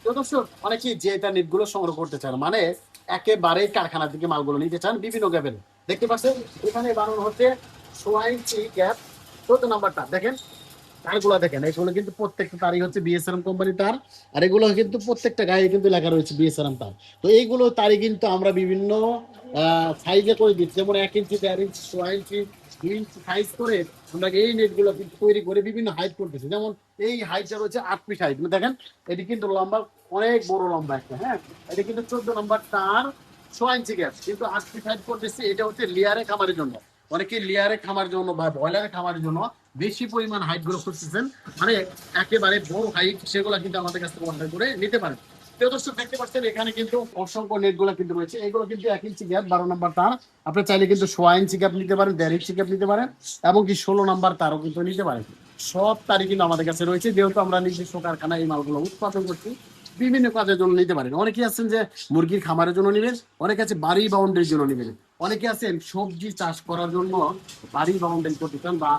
তো দর্শক অনেকেই যে এটা নেটগুলো সংগ্রহ করতে চান, মানে একেবারে কারখানা থেকে মালগুলো নিতে চান বিভিন্ন গ্যাপের। দেখতে পাচ্ছেন এখানে বানানো হচ্ছে 6 ইঞ্চি গ্যাপ 14 নাম্বারটা। দেখেন তারগুলো দেখেন, এগুলো কিন্তু প্রত্যেকটা তারই হচ্ছে বিএসআরএম কোম্পানি তার। আর এগুলো কিন্তু প্রত্যেকটা গায়ে কিন্তু লেখা রয়েছে বিএসআরএম তার। তো এইগুলো তারই কিন্তু আমরা বিভিন্ন সাইজে করে দিচ্ছি, যেমন 1 ইঞ্চি, 1.5 ইঞ্চি, 6 ইঞ্চি, 2 ইঞ্চি সাইজ করে আমরা এই নেটগুলো কিন্তু তৈরি করে বিভিন্ন হাইট করতেছি। যেমন এই হাইটটা রয়েছে 8 ফিট হাইট, দেখেন এটি কিন্তু লম্বা, অনেক বড় লম্বা একটা। হ্যাঁ, এটা কিন্তু 14 নাম্বার তার, 6 ইঞ্চি গ্যাপ, কিন্তু 8 ফিট হাইট করতেছি। এটা হচ্ছে লেয়ারে খামারের জন্য। অনেকে লেয়ারে খামার জন্য বা ব্রয়লারে খামারের জন্য বেশি পরিমাণ হাইট গুলো খুঁজতেছেন, মানে একেবারে বড় হাইট, সেগুলো কিন্তু আমাদের কাছ থেকে অর্ডার করে নিতে পারেন। প্রিয় দর্শক দেখতে পাচ্ছেন এখানে কিন্তু অসংখ্য নেট গুলো কিন্তু রয়েছে। এগুলো কিন্তু 1 ইঞ্চি গ্যাপ 12 নাম্বার তার। আপনি চাইলে কিন্তু 6 ইঞ্চি গ্যাপ নিতে পারেন, 1.5 ইঞ্চি গ্যাপ নিতে পারেন, এবং কি 16 নাম্বার তারও কিন্তু নিতে পারেন। সব তারই কিন্তু আমাদের কাছে রয়েছে, যেহেতু আমরা নিজস্ব কারখানায় এই মালগুলো উৎপাদন করছি। বিভিন্ন কাজের জন্য নিতে পারেন। অনেকে আছেন যে মুরগির খামারের জন্য নেবেন, অনেকে আছে বাড়ি বাউন্ডারির জন্য নেবেন, অনেকে আছেন সবজি চাষ করার জন্য বাড়ি বাউন্ডারি করতে চান বা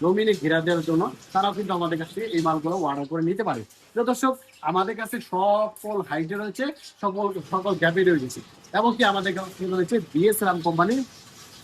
জমিনে ঘেরা দেওয়ার জন্য, তারাও কিন্তু আমাদের কাছে এই মালগুলো অর্ডার করে নিতে পারে। তো দর্শক আমাদের কাছে সকল হাইটে রয়েছে, সকল সকল গ্যাপে রয়েছে, এবং কি আমাদের কাছে রয়েছে বিএসআরএম কোম্পানির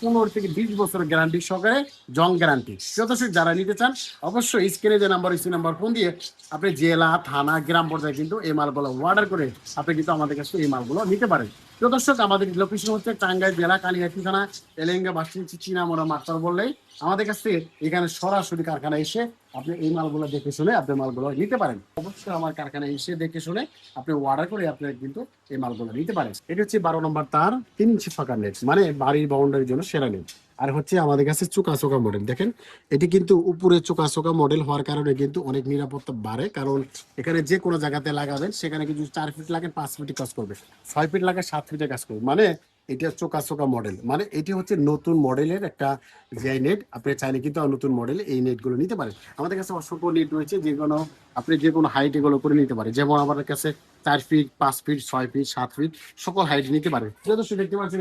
15 থেকে 20 বছরের গ্যারান্টি সহকারে জং গ্যারান্টি। যথেষ্ট যারা নিতে চান অবশ্যই স্ক্রিনে যে নাম্বার, সেই নাম্বার ফোন দিয়ে আপনি জেলা, থানা, গ্রাম পর্যায়ে কিন্তু এই মালগুলো অর্ডার করে আপনি কিন্তু আমাদের কাছে এই মালগুলো নিতে পারেন। তো দর্শক আমাদের লোকেশন হচ্ছে টাঙ্গাইল জেলা কালিয়াচি থানা এলেঙ্গা বাসিন্দা চিনামোড়া মাত্র বললেই আমাদের কাছ থেকে এখানে সরাসরি কারখানা এসে আপনি এই মালগুলো দেখে শুনে আপনি মালগুলো নিতে পারেন। অবশ্যই আমার কারখানায় এসে দেখে শুনে আপনি অর্ডার করে আপনি কিন্তু এই মালগুলো নিতে পারেন। এটা হচ্ছে 12 নাম্বার তার, 3 ইঞ্চি ফাঁকা নেট, মানে বাড়ির বাউন্ডারির জন্য সেরা নেট। আর হচ্ছে আমাদের কাছে চোকা চোকা মডেল, দেখেন এটি কিন্তু উপরে চোকা চোকা মডেল হওয়ার কারণে কিন্তু অনেক নিরাপত্তা বাড়ে, কারণ এখানে যে কোনো জায়গাতে লাগাবেন সেখানে কিন্তু 4 ফিট লাগে 5 ফিটে কাজ করবে, 6 ফিট লাগে 7 ফিটে কাজ করবে, মানে এটা চোকা চোকা মডেল। মানে এটি হচ্ছে নতুন মডেলের একটা যে নেট। আপনি চাইলে কিন্তু নতুন মডেল এই নেটগুলো নিতে পারেন। আমাদের কাছে অসংখ্য নেট রয়েছে, যে কোনো আপনি যে কোনো হাইট এগুলো করে নিতে পারেন। যেমন আমাদের কাছে 4 ফিট, 5 ফিট, 6 ফিট, 7 ফিট সকল হাইট নিতে পারে। যথেষ্ট দেখতে পাচ্ছেন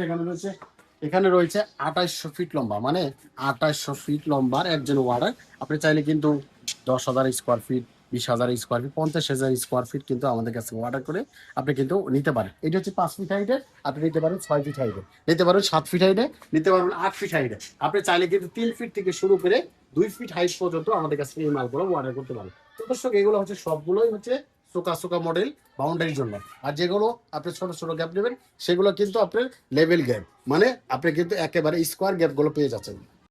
এখানে রয়েছে 2800 ফিট লম্বা, মানে 2800 ফিট লম্বার একজন ওয়ার্ডার। আপনি চাইলে কিন্তু 10,000 square feet, 20,000 square feet, 50,000 square feet কিন্তু আমাদের কাছে অর্ডার করে আপনি কিন্তু নিতে পারেন। এটা হচ্ছে 5 ফিট হাইটে, আপনি নিতে পারেন 6 ফিট হাইটে, নিতে পারেন 7 ফিট হাইটে, নিতে পারবেন 8 ফিট হাইটে। আপনি চাইলে কিন্তু 3 ফিট থেকে শুরু করে 2 ফিট হাইট পর্যন্ত আমাদের কাছে এই মালগুলো অর্ডার করতে পারেন। তো দর্শক এগুলো হচ্ছে সবগুলোই হচ্ছে চোকা চোকা মডেল বাউন্ডারির জন্য। আর যেগুলো আপনি ছোট ছোট গ্যাপ নেবেন সেগুলো কিন্তু আপনার লেভেল গ্যাপ, মানে আপনি কিন্তু একেবারে স্কোয়ার গ্যাপ গুলো পেয়ে যাচ্ছেন।